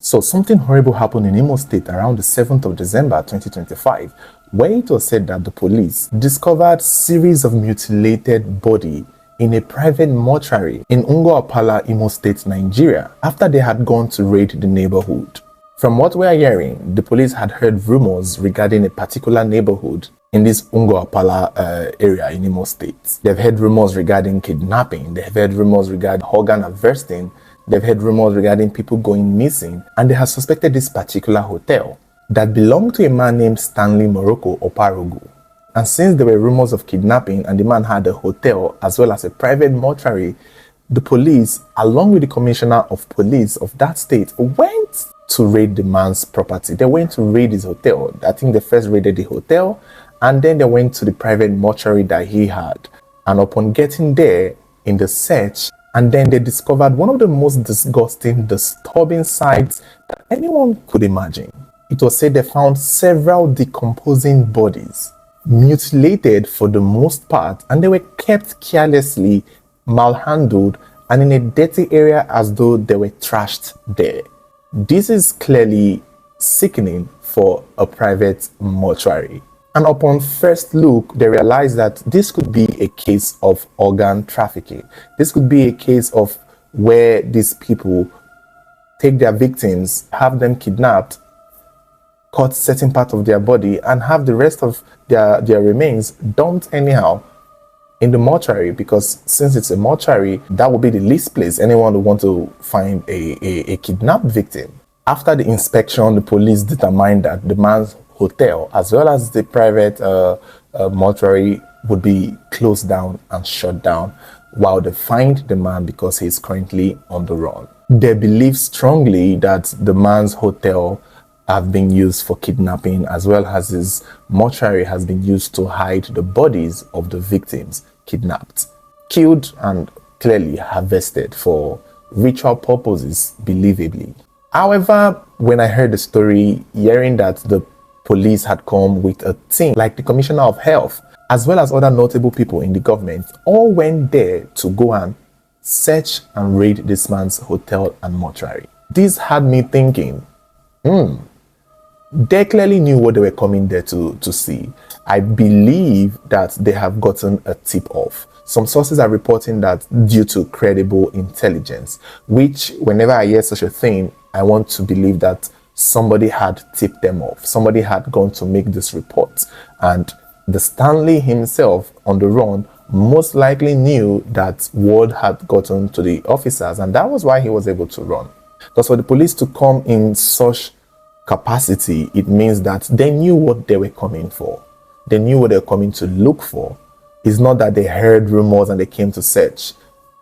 So something horrible happened in Imo State around the 7th of December 2025, where it was said that the police discovered series of mutilated body in a private mortuary in Apala, Imo State, Nigeria, after they had gone to raid the neighborhood. From what we are hearing, the police had heard rumors regarding a particular neighborhood in this Apala area in Imo State. They've heard rumors regarding kidnapping, they've heard rumors regarding organ harvesting, they've heard rumors regarding people going missing, and they have suspected this particular hotel that belonged to a man named Stanley Morocco Oparogu. And since there were rumors of kidnapping and the man had a hotel as well as a private mortuary, the police, along with the commissioner of police of that state, went to raid the man's property. They went to raid his hotel. I think they first raided the hotel, and then they went to the private mortuary that he had. And upon getting there in the search, and then they discovered one of the most disgusting, disturbing sights that anyone could imagine. It was said they found several decomposing bodies, mutilated for the most part, and they were kept carelessly, malhandled, and in a dirty area as though they were trashed there. This is clearly sickening for a private mortuary. And upon first look, they realized that this could be a case of organ trafficking. This could be a case of where these people take their victims, have them kidnapped, cut certain part of their body, and have the rest of their remains dumped anyhow in the mortuary, because since it's a mortuary, that would be the least place anyone would want to find a kidnapped victim. After the inspection, the police determined that the man's hotel as well as the private mortuary would be closed down and shut down while they find the man because he is currently on the run. They believe strongly that the man's hotel have been used for kidnapping as well as his mortuary has been used to hide the bodies of the victims kidnapped, killed, and clearly harvested for ritual purposes, believably. However, when I heard the story, hearing that the police had come with a team like the Commissioner of Health as well as other notable people in the government, all went there to go and search and raid this man's hotel and mortuary. This had me thinking, they clearly knew what they were coming there to see. I believe that they have gotten a tip-off. Some sources are reporting that due to credible intelligence, which whenever I hear such a thing, I want to believe that somebody had tipped them off. Somebody had gone to make this report. And the Stanley himself on the run most likely knew that word had gotten to the officers, and that was why he was able to run. Because for the police to come in such capacity, it means that they knew what they were coming for. They knew what they were coming to look for. It's not that they heard rumors and they came to search.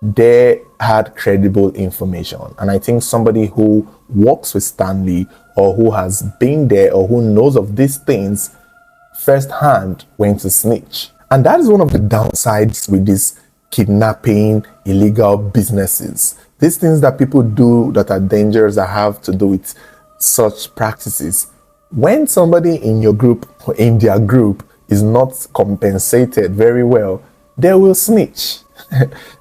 They had credible information. And I think somebody who works with Stanley or who has been there or who knows of these things firsthand went to snitch. And that is one of the downsides with these kidnapping, illegal businesses. These things that people do that are dangerous, that have to do with such practices. When somebody in your group or in their group is not compensated very well, they will snitch.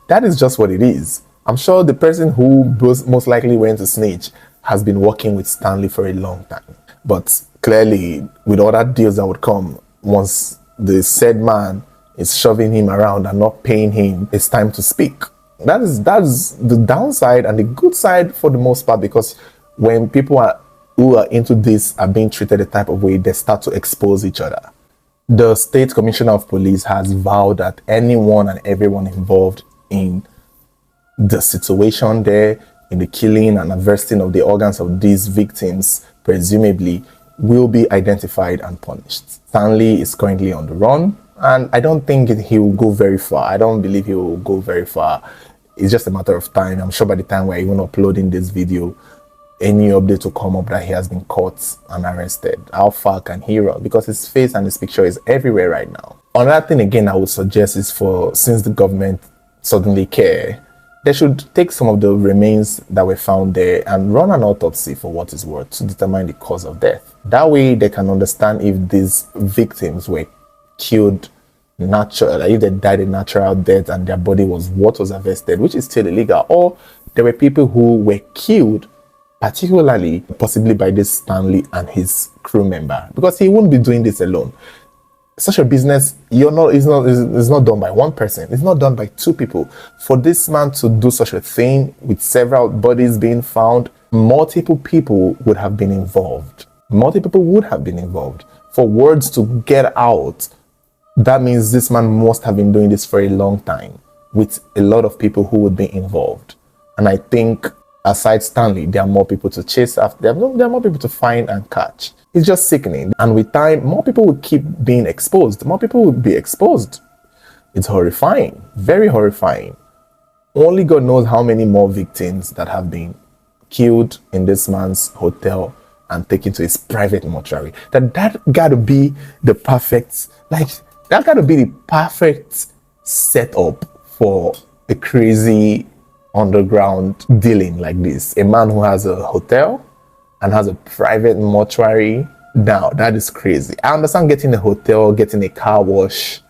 That is just what it is. I'm sure the person who most likely went to snitch has been working with Stanley for a long time. But clearly, with other deals that would come, once the said man is shoving him around and not paying him, it's time to speak. That is the downside and the good side for the most part, because when people who are into this are being treated the type of way, they start to expose each other. The State Commissioner of Police has vowed that anyone and everyone involved in the situation there, in the killing and harvesting of the organs of these victims, presumably, will be identified and punished. Stanley is currently on the run, and I don't think he will go very far. I don't believe he will go very far. It's just a matter of time. I'm sure by the time we're even uploading this video, any update will come up that he has been caught and arrested. How far can he run? Because his face and his picture is everywhere right now. Another thing again I would suggest is since the government suddenly care, they should take some of the remains that were found there and run an autopsy for what it's worth to determine the cause of death. That way they can understand if these victims were killed naturally, if they died a natural death and their body was what was harvested, which is still illegal, or there were people who were killed particularly possibly by this Stanley and his crew member, because he wouldn't be doing this alone. Such a business, it's not done by one person. It's not done by two people. For this man to do such a thing with several bodies being found, multiple people would have been involved. Multiple people would have been involved. For words to get out, that means this man must have been doing this for a long time with a lot of people who would be involved. And I think aside Stanley, there are more people to chase after. There are more people to find and catch. It's just sickening. And with time, more people will keep being exposed. More people will be exposed. It's horrifying. Very horrifying. Only God knows how many more victims that have been killed in this man's hotel and taken to his private mortuary. That gotta be the perfect, that gotta be the perfect setup for a crazy underground dealing like this. A man who has a hotel and has a private mortuary. Now that is crazy. I understand getting a hotel, getting a car wash,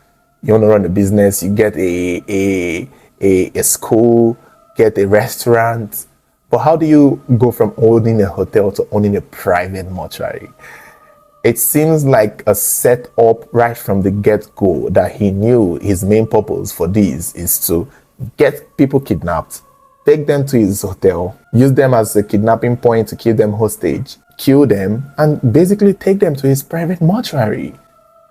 you want to run a business, you get a school, get a restaurant. But how do you go from owning a hotel to owning a private mortuary? It seems like a setup right from the get-go that he knew his main purpose for this is to get people kidnapped, take them to his hotel, use them as a kidnapping point to keep them hostage, kill them, and basically take them to his private mortuary.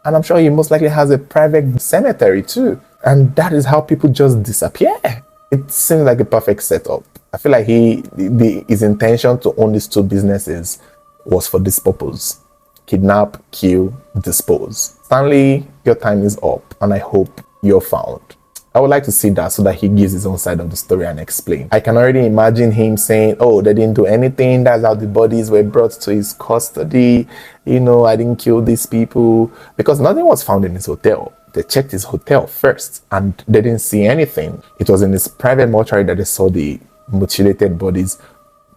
And I'm sure he most likely has a private cemetery too. And that is how people just disappear. It seems like a perfect setup. I feel like his intention to own these two businesses was for this purpose. Kidnap, kill, dispose. Stanley, your time is up, and I hope you're found. I would like to see that so that he gives his own side of the story and explain. I can already imagine him saying, oh, they didn't do anything. That's how the bodies were brought to his custody. I didn't kill these people. Because nothing was found in his hotel. They checked his hotel first and they didn't see anything. It was in his private mortuary that they saw the mutilated bodies,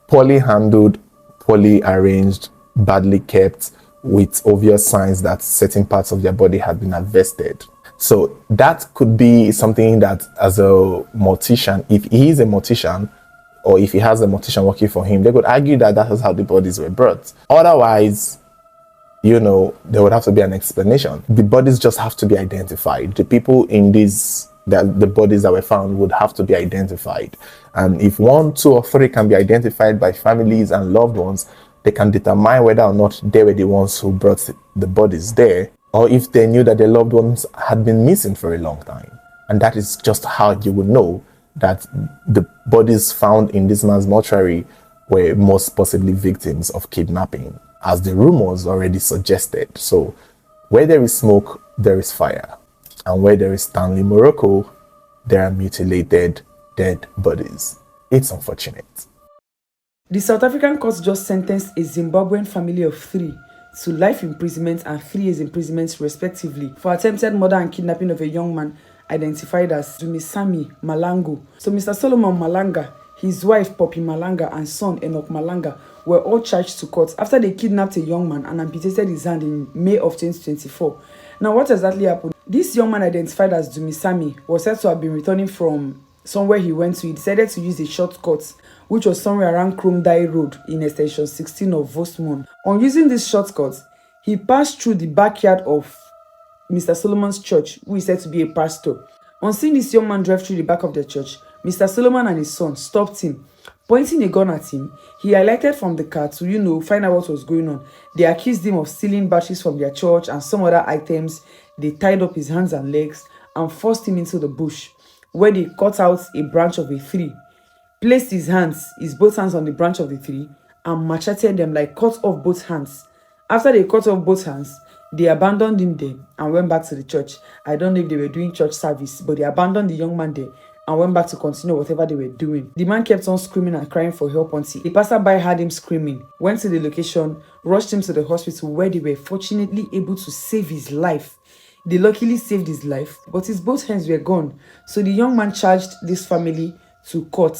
poorly handled, poorly arranged, badly kept, with obvious signs that certain parts of their body had been harvested. So that could be something that, as a mortician, if he is a mortician, or if he has a mortician working for him, they could argue that that is how the bodies were brought. Otherwise, there would have to be an explanation. The bodies just have to be identified. The people in the bodies that were found would have to be identified. And if 1, 2, or 3 can be identified by families and loved ones, they can determine whether or not they were the ones who brought the bodies there, or if they knew that their loved ones had been missing for a long time. And that is just how you would know that the bodies found in this man's mortuary were most possibly victims of kidnapping, as the rumors already suggested. So where there is smoke, there is fire. And where there is Stanley Morocco, there are mutilated, dead bodies. It's unfortunate. The South African court just sentenced a Zimbabwean family of 3 to life imprisonment and 3 years imprisonment respectively for attempted murder and kidnapping of a young man identified as Dumisani Malango. So Mr. Solomon Malanga, his wife Poppy Malanga, and son Enoch Malanga were all charged to court after they kidnapped a young man and amputated his hand in May of 2024. Now, what exactly happened? This young man, identified as Dumisani, was said to have been returning from somewhere he went to. He decided to use a shortcut, which was somewhere around Kromdai Road in extension 16 of Vosmon. On using this shortcut, he passed through the backyard of Mr. Solomon's church, who is said to be a pastor. On seeing this young man drive through the back of the church, Mr. Solomon and his son stopped him. Pointing a gun at him, he alighted from the car to, find out what was going on. They accused him of stealing batteries from their church and some other items. They tied up his hands and legs and forced him into the bush, where they cut out a branch of a tree, placed his both hands on the branch of the tree, and macheted them, cut off both hands. After they cut off both hands, they abandoned him there and went back to the church. I don't know if they were doing church service, but they abandoned the young man there and went back to continue whatever they were doing. The man kept on screaming and crying for help until a passerby heard him screaming, went to the location, rushed him to the hospital, where they were fortunately able to save his life. They luckily saved his life, but his both hands were gone. So the young man charged this family to court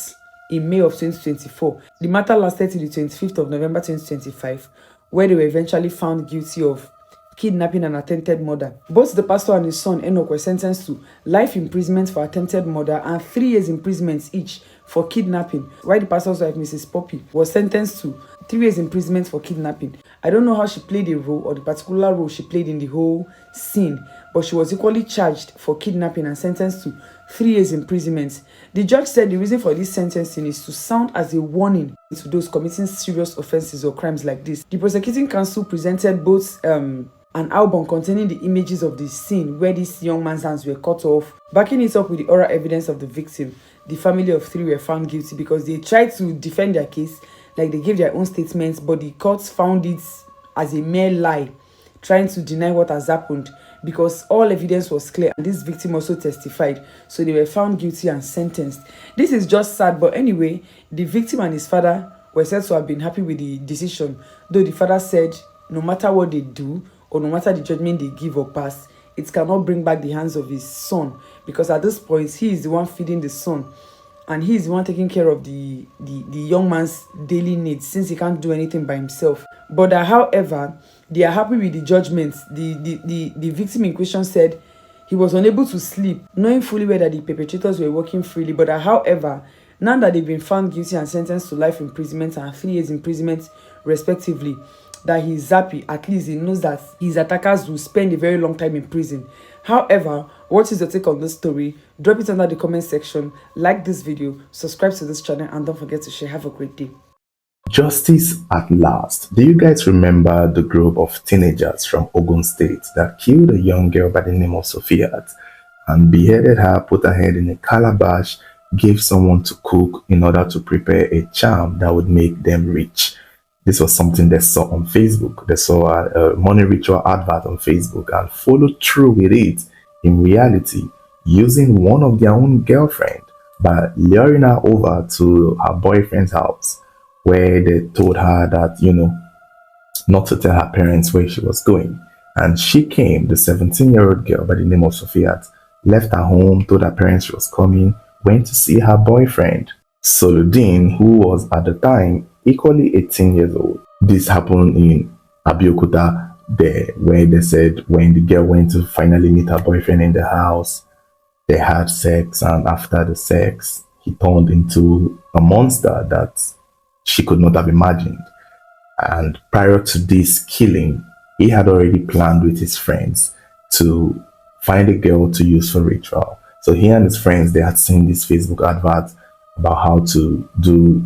in May of 2024. The matter lasted till the 25th of November 2025, where they were eventually found guilty of kidnapping and attempted murder. Both the pastor and his son Enoch were sentenced to life imprisonment for attempted murder and 3 years imprisonment each for kidnapping, while the pastor's wife, Mrs. Poppy, was sentenced to 3 years imprisonment for kidnapping. I don't know how she played a role or the particular role she played in the whole scene, but she was equally charged for kidnapping and sentenced to 3 years imprisonment. The judge said the reason for this sentencing is to sound as a warning to those committing serious offenses or crimes like this. The prosecuting counsel presented both an album containing the images of the scene where this young man's hands were cut off, backing it up with the oral evidence of the victim. The family of 3 were found guilty because they tried to defend their case, like they gave their own statements, but the courts found it as a mere lie, trying to deny what has happened because all evidence was clear and this victim also testified, so they were found guilty and sentenced. This is just sad, but anyway, the victim and his father were said to have been happy with the decision, though the father said no matter what they do or no matter the judgment they give or pass, it cannot bring back the hands of his son, because at this point he is the one feeding the son and he is the one taking care of the young man's daily needs, since he can't do anything by himself. But however, they are happy with the judgment. The victim in question said he was unable to sleep, knowing fully well that the perpetrators were working freely. But however, now that they've been found guilty and sentenced to life imprisonment and 3 years imprisonment respectively, that he's happy. At least he knows that his attackers will spend a very long time in prison. However, what is your take on this story? Drop it under the comment section, like this video, subscribe to this channel, and don't forget to share. Have a great day. Justice at last. Do you guys remember the group of teenagers from Ogun State that killed a young girl by the name of Sophiat and beheaded her, put her head in a calabash, gave someone to cook in order to prepare a charm that would make them rich? This was something they saw on Facebook. They saw a money ritual advert on Facebook and followed through with it in reality, using one of their own girlfriend by luring her over to her boyfriend's house, where they told her that, not to tell her parents where she was going. And she came, the 17-year-old girl by the name of Sophiat, left her home, told her parents she was coming, went to see her boyfriend, Soludin, who was at the time equally 18 years old. This happened in Abeokuta, there, where they said when the girl went to finally meet her boyfriend in the house, they had sex, and after the sex, he turned into a monster that she could not have imagined. And prior to this killing, he had already planned with his friends to find a girl to use for ritual. So he and his friends, they had seen this Facebook advert about how to do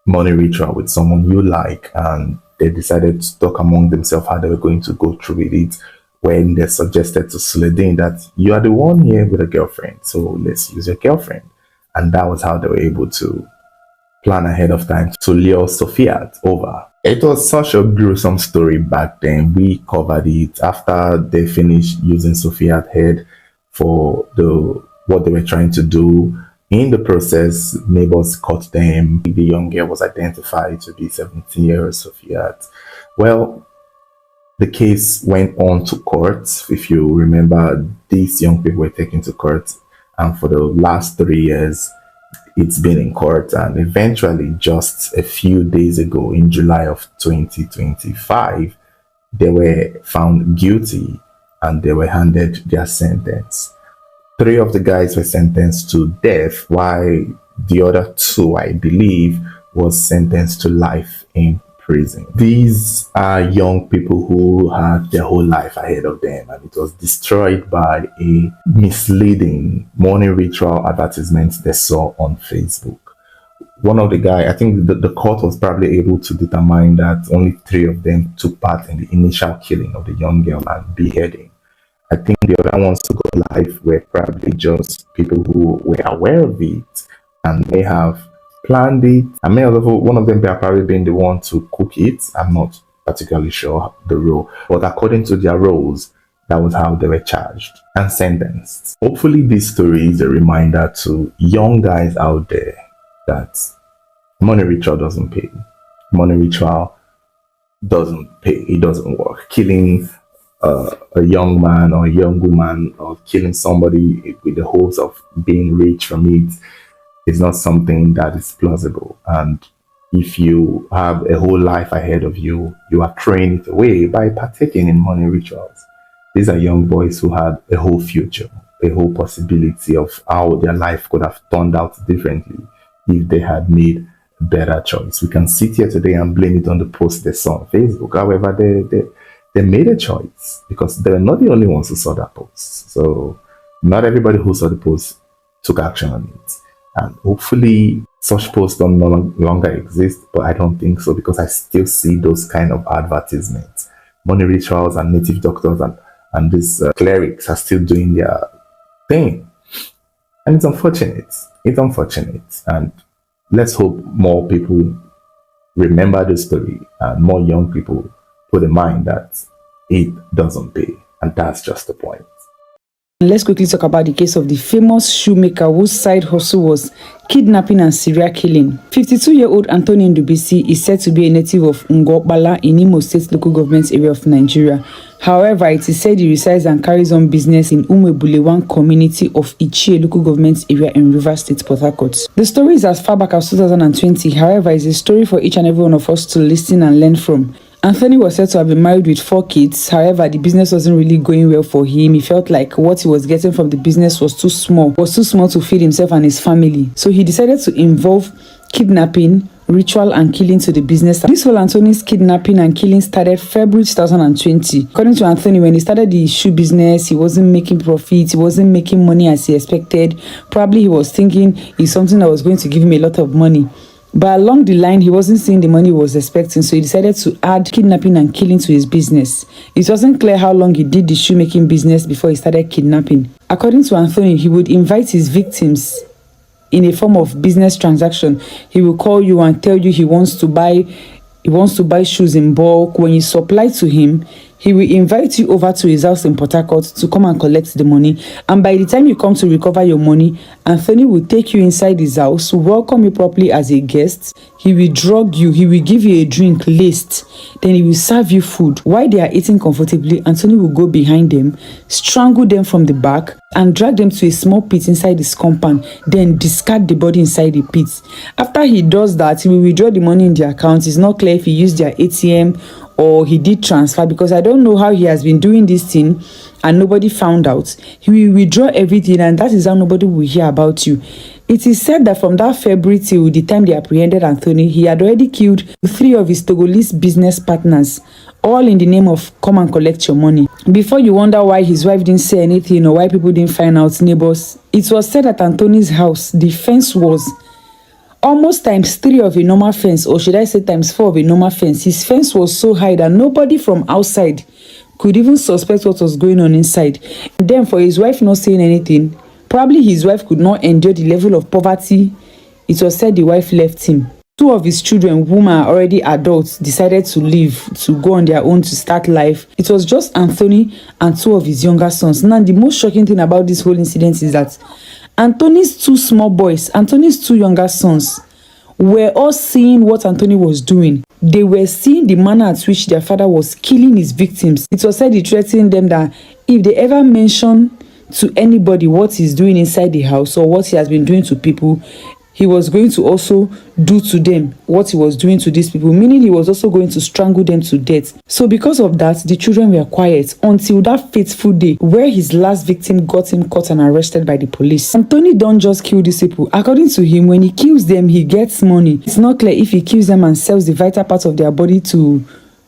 money ritual with someone you like, and they decided to talk among themselves how they were going to go through with it, when they suggested to Suledin that you are the one here with a girlfriend, so let's use your girlfriend. And that was how they were able to plan ahead of time to lure Sophiat over. It was such a gruesome story back then. We covered it after they finished using Sophiat's head for what they were trying to do. In the process, neighbors caught them. The young girl was identified to be 17-year-old Sophiat. Well, the case went on to court. If you remember, these young people were taken to court, and for the last 3 years, it's been in court. And eventually, just a few days ago, in July of 2025, they were found guilty and they were handed their sentence. 3 of the guys were sentenced to death, while the other 2, I believe, was sentenced to life in prison. These are young people who had their whole life ahead of them, and it was destroyed by a misleading money ritual advertisement they saw on Facebook. One of the guys, I think the court was probably able to determine that only 3 of them took part in the initial killing of the young girl and beheading. I think the other ones who got life were probably just people who were aware of it and may have planned it. I may have, one of them probably been the one to cook it. I'm not particularly sure the rule, but according to their roles, that was how they were charged and sentenced. Hopefully this story is a reminder to young guys out there that money ritual doesn't pay. Money ritual doesn't pay. It doesn't work. Killing a young man or a young woman, or killing somebody with the hopes of being rich from it, is not something that is plausible. And if you have a whole life ahead of you, you are throwing it away by partaking in money rituals. These are young boys who had a whole future, a whole possibility of how their life could have turned out differently, if they had made a better choice. We can sit here today and blame it on the post they saw on Facebook. However, they made a choice because they were not the only ones who saw that post. So not everybody who saw the post took action on it. And hopefully such posts don't no longer exist, but I don't think so because I still see those kind of advertisements. Money rituals and native doctors and these clerics are still doing their thing. And it's unfortunate. It's unfortunate. And let's hope more people remember the story and more young people put in mind that it doesn't pay. And that's just the point. Let's quickly talk about the case of the famous shoemaker whose side hustle was kidnapping and serial killing. 52-year-old Anthony Ndubisi is said to be a native of Ngobala in Imo State local government area of Nigeria. However, it is said he resides and carries on business in Umwebulewan community of Ichie local government area in Rivers State, Port Harcourt. The story is as far back as 2020, however, it's a story for each and every one of us to listen and learn from. Anthony was said to have been married with 4 kids. However, the business wasn't really going well for him. He felt like what he was getting from the business was too small to feed himself and his family. So he decided to involve kidnapping, ritual and killing to the business. This whole Anthony's kidnapping and killing started February 2020. According to Anthony, when he started the shoe business, he wasn't making profits, he wasn't making money as he expected. Probably he was thinking it's something that was going to give him a lot of money. But along the line, he wasn't seeing the money he was expecting, so he decided to add kidnapping and killing to his business. It wasn't clear how long he did the shoemaking business before he started kidnapping. According to Anthony, he would invite his victims in a form of business transaction. He will call you and tell you he wants to buy shoes in bulk. When you supply to him, he will invite you over to his house in Port Harcourt to come and collect the money. And by the time you come to recover your money, Anthony will take you inside his house, welcome you properly as a guest. He will drug you. He will give you a drink laced. Then he will serve you food. While they are eating comfortably, Anthony will go behind them, strangle them from the back, and drag them to a small pit inside his compound, then discard the body inside the pit. After he does that, he will withdraw the money in their account. It's not clear if he used their ATM or he did transfer, because I don't know how he has been doing this thing and nobody found out. He will withdraw everything, and that is how nobody will hear about you. It is said that from that February till the time they apprehended Anthony, he had already killed 3 of his Togolese business partners, all in the name of come and collect your money. Before you wonder why his wife didn't say anything or why people didn't find out, neighbors, it was said at Anthony's house, the fence was almost ×3 of a normal fence, or should I say ×4 of a normal fence. His fence was so high that nobody from outside could even suspect what was going on inside. And then for his wife not saying anything, probably his wife could not endure the level of poverty. It was said the wife left him. 2 of his children, whom are already adults, decided to leave, to go on their own, to start life. It was just Anthony and 2 of his younger sons. Now, the most shocking thing about this whole incident is that Anthony's 2 small boys, Anthony's 2 younger sons, were all seeing what Anthony was doing. They were seeing the manner at which their father was killing his victims. It was said he threatened them that if they ever mention to anybody what he's doing inside the house or what he has been doing to people, he was going to also do to them what he was doing to these people, meaning he was also going to strangle them to death. So because of that, the children were quiet until that fateful day where his last victim got him caught and arrested by the police. Anthony don't just kill these people. According to him, when he kills them, he gets money. It's not clear if he kills them and sells the vital parts of their body to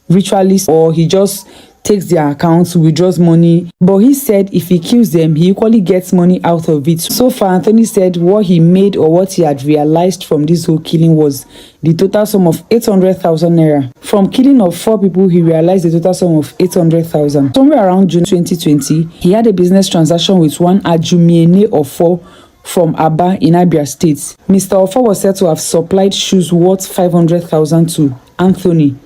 ritualists, or he just takes their accounts, withdraws money. But he said if he kills them, he equally gets money out of it. So far, Anthony said what he made or what he had realized from this whole killing was the total sum of 800,000 naira. From killing of 4 people, he realized the total sum of 800,000. Somewhere around June 2020, he had a business transaction with one Ajumiene Ofo from Aba in Abia State. Mr. Ofo was said to have supplied shoes worth 500,000 to Anthony.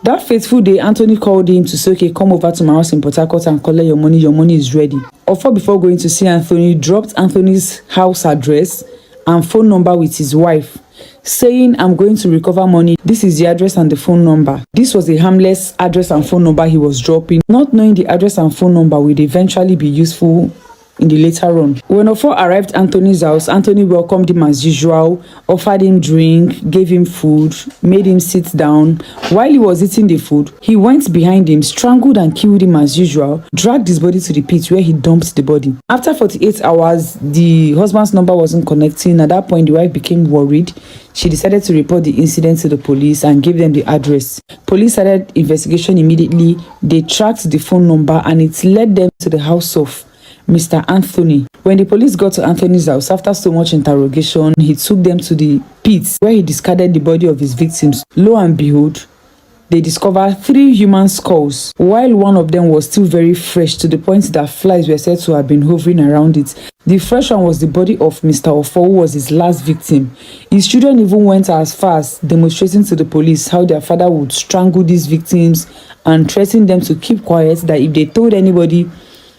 That fateful day, Anthony called him to say, okay, come over to my house in Port Harcourt and collect your money is ready. Ofo, before going to see Anthony, dropped Anthony's house address and phone number with his wife, saying, I'm going to recover money. This is the address and the phone number. This was a harmless address and phone number he was dropping, not knowing the address and phone number would eventually be useful in the later on. When Ofo arrived at Anthony's house, Anthony welcomed him as usual, offered him drink, gave him food, made him sit down. While he was eating the food, he went behind him, strangled and killed him as usual, dragged his body to the pit where he dumped the body. After 48 hours, the husband's number wasn't connecting. At that point, the wife became worried. She decided to report the incident to the police and gave them the address. Police started investigation immediately. They tracked the phone number and it led them to the house of Mr. Anthony. When the police got to Anthony's house, after so much interrogation, he took them to the pit where he discarded the body of his victims. Lo and behold, they discovered 3 human skulls, while one of them was still very fresh to the point that flies were said to have been hovering around it. The fresh one was the body of Mr. Ofo, who was his last victim. His children even went as far as demonstrating to the police how their father would strangle these victims and threaten them to keep quiet, that if they told anybody,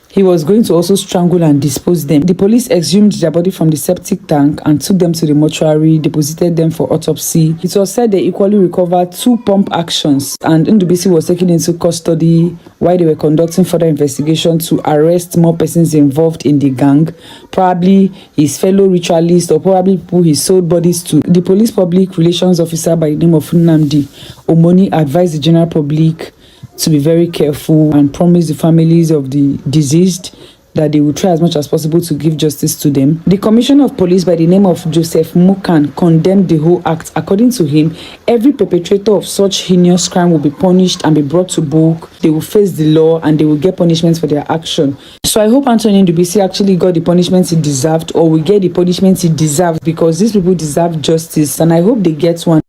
he was going to also strangle and dispose them. The police exhumed their body from the septic tank and took them to the mortuary, deposited them for autopsy. It was said they equally recovered 2 pump actions, and Ndubisi was taken into custody while they were conducting further investigation to arrest more persons involved in the gang, probably his fellow ritualists or probably people he sold bodies to. The police public relations officer by the name of Nnamdi Omoni advised the general public to be very careful and promise the families of the deceased that they will try as much as possible to give justice to them. The commissioner of police by the name of Joseph Mukan condemned the whole act. According to him, every perpetrator of such heinous crime will be punished and be brought to book. They will face the law and they will get punishment for their action. So I hope Anthony Ndubisi actually got the punishment he deserved, or will get the punishment he deserved, because these people deserve justice and I hope they get one.